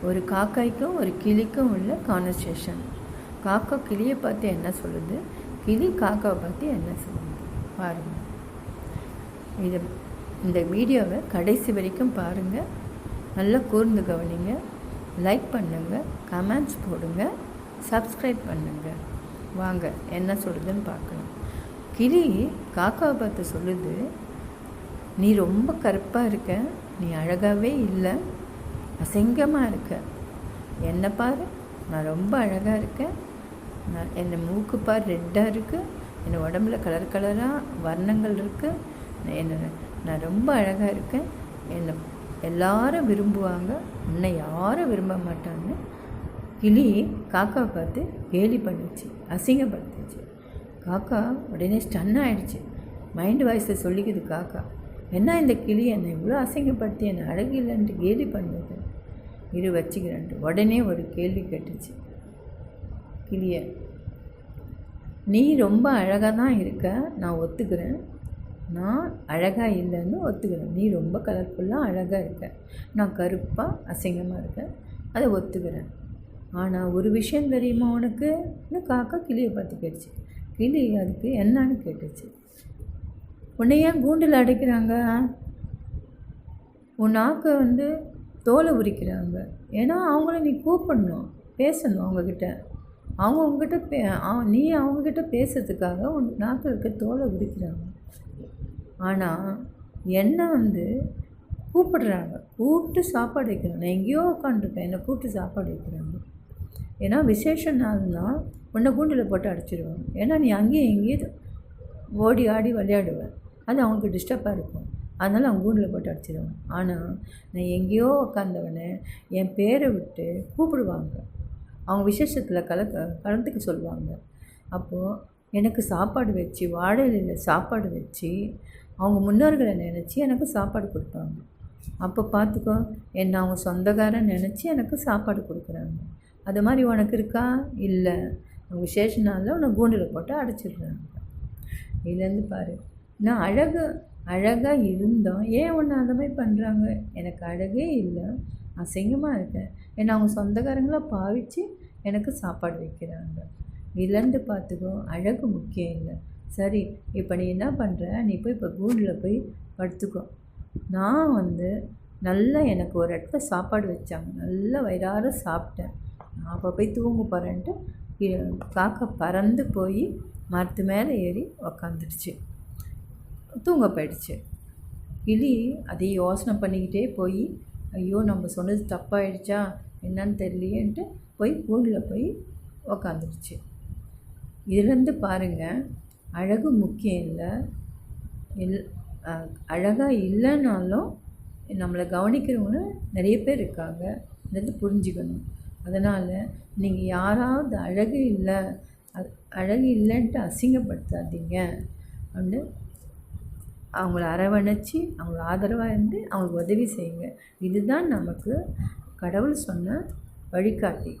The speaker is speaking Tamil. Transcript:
ஒரு காக்காய்க்கும் ஒரு கிளிக்கும் உள்ள கான்வர்சேஷன். காக்கா கிளியை பார்த்து என்ன சொல்லுது, கிளி காக்காவை பார்த்து என்ன சொல்லுது பாருங்கள். இந்த வீடியோவை கடைசி வரைக்கும் பாருங்கள், நல்லா கூர்ந்து கவனிங்க, லைக் பண்ணுங்கள், கமெண்ட்ஸ் போடுங்க, சப்ஸ்கிரைப் பண்ணுங்கள். வாங்க என்ன சொல்லுதுன்னு பார்க்கலாம். கிளி காக்காவை பார்த்து சொல்லுது, நீ ரொம்ப கருப்பாக இருக்க, நீ அழகாகவே இல்லை, அசிங்கமாக இருக்க. என்னை பாரு, நான் ரொம்ப அழகாக இருக்கேன், என்னை மூக்கு பார் ரெட்டாக இருக்குது, என் உடம்புல கலர் கலராக வர்ணங்கள் இருக்குது, நான் ரொம்ப அழகாக இருக்கேன், என்னை எல்லாரும் விரும்புவாங்க, உன்னை யாரும் விரும்ப மாட்டாங்க. கிளி காக்காவை பார்த்து கேலி பண்ணிச்சு, அசிங்கப்படுத்துச்சு. காக்கா உடனே ஸ்டன் ஆகிடுச்சு. மைண்ட் வாய்ஸை சொல்லிக்குது காக்கா, என்ன இந்த கிளி என்னை இவ்வளோ அசிங்கப்படுத்தி என்னை அழகு இல்லைன்ட்டு கேலி பண்ணுது, இரு வச்சுக்கிறேன்ட்டு உடனே ஒரு கேள்வி கேட்டுச்சு கிளியை. நீ ரொம்ப அழகாக தான் இருக்க, நான் ஒத்துக்கிறேன், நான் அழகாக இல்லைன்னு ஒத்துக்கிறேன். நீ ரொம்ப கலர்ஃபுல்லாக அழகாக இருக்க, நான் கருப்பாக அசிங்கமாக இருக்கேன், அதை ஒத்துக்கிறேன். ஆனால் ஒரு விஷயம் தெரியுமா உனக்கு? காக்கா கிளியை பார்த்து கேட்டுச்சு. கிளி அதுக்கு என்னன்னு கேட்டுச்சு. உன்னை ஏன் கூண்டில் அடைக்கிறாங்க? உன் நாக்கை தோலை உரிக்கிறாங்க. ஏன்னா அவங்கள நீ கூப்பிடணும், பேசணும் அவங்கக்கிட்ட. அவங்க உங்ககிட்ட நீ அவங்கக்கிட்ட பேசுறதுக்காக உன் நாக்கில் இருக்க தோலை உரிக்கிறாங்க. ஆனால் என்னை கூப்பிடுறாங்க, கூப்பிட்டு சாப்பாடு வைக்கிறாங்க. நான் எங்கேயோ உட்காந்துருப்பேன், என்னை கூப்பிட்டு சாப்பாடு வைக்கிறாங்க. ஏன்னா விசேஷ நாள்னால் உன்னை கூண்டில் போட்டு அடைச்சிடுவாங்க. ஏன்னா நீ அங்கேயும் எங்கேயும் ஓடி ஆடி விளையாடுவேன், அது அவங்களுக்கு டிஸ்டர்பாக இருக்கும், அதனால் அவங்க கூண்டில் போட்டு அடிச்சிடுவாங்க. ஆனால் நான் எங்கேயோ உட்காந்தவனை என் பேரை விட்டு கூப்பிடுவாங்க, அவங்க விசேஷத்தில் கலந்துக்க சொல்லுவாங்க. அப்போது எனக்கு சாப்பாடு வச்சு, வாழை இலையில் சாப்பாடு வச்சு, அவங்க முன்னோர்களை நினச்சி எனக்கு சாப்பாடு கொடுப்பாங்க. அப்போ பார்த்துக்கோ, என்னை அவங்க சொந்தக்காரன் நினச்சி எனக்கு சாப்பாடு கொடுக்குறாங்க. அது மாதிரி உனக்கு இருக்கா? இல்லை, விசேஷ நாளில் உன்னை கூண்டில் போட்டு அடைச்சிடுறாங்க. இதுலேருந்து பாரு, நான் அழகாக இருந்தோம், ஏன் ஒன்று அந்த மாதிரி பண்ணுறாங்க? எனக்கு அழகே இல்லை, அசிங்கமாக இருக்கேன், என்னை அவங்க சொந்தக்காரங்களாக பாவித்து எனக்கு சாப்பாடு வைக்கிறாங்க. இதுலேருந்து பார்த்துக்கோ, அழகு முக்கியம் இல்லை. சரி, இப்போ நீ என்ன பண்ணுற, நீ போய் இப்போ கூண்டில் போய் படுத்துக்கோ. நான் நல்லா எனக்கு ஒரு இடத்துல சாப்பாடு வச்சாங்க, நல்லா வயிறார சாப்பிட்டேன், நான் அப்போ போய் தூங்க போகிறேன்ட்டு காக்கா பறந்து போய் மரத்து மேலே ஏறி உக்காந்துடுச்சு, தூங்க போயிடுச்சு. கிளி அதை யோசனை பண்ணிக்கிட்டே போய், ஐயோ நம்ம சொன்னது தப்பாயிடுச்சா என்னன்னு தெரியலையேன்ட்டு போய் கூண்டில் போய் உக்காந்துடுச்சு. இதுலேருந்து பாருங்கள், அழகு முக்கியம் இல்லை, அழகாக இல்லைனாலும் நம்மளை கவனிக்கிறவங்க நிறைய பேர் இருக்காங்க, இதை புரிஞ்சுக்கணும். அதனால் நீங்கள் யாராவது அழகு இல்லைன்ட்டு அசிங்கப்படுத்தாதீங்க. அவங்கள அரவணைச்சி அவங்கள ஆதரவாக இருந்து அவங்களுக்கு உதவி செய்யுங்க. இதுதான் நமக்கு கடவுள் சொன்ன வழிகாட்டி.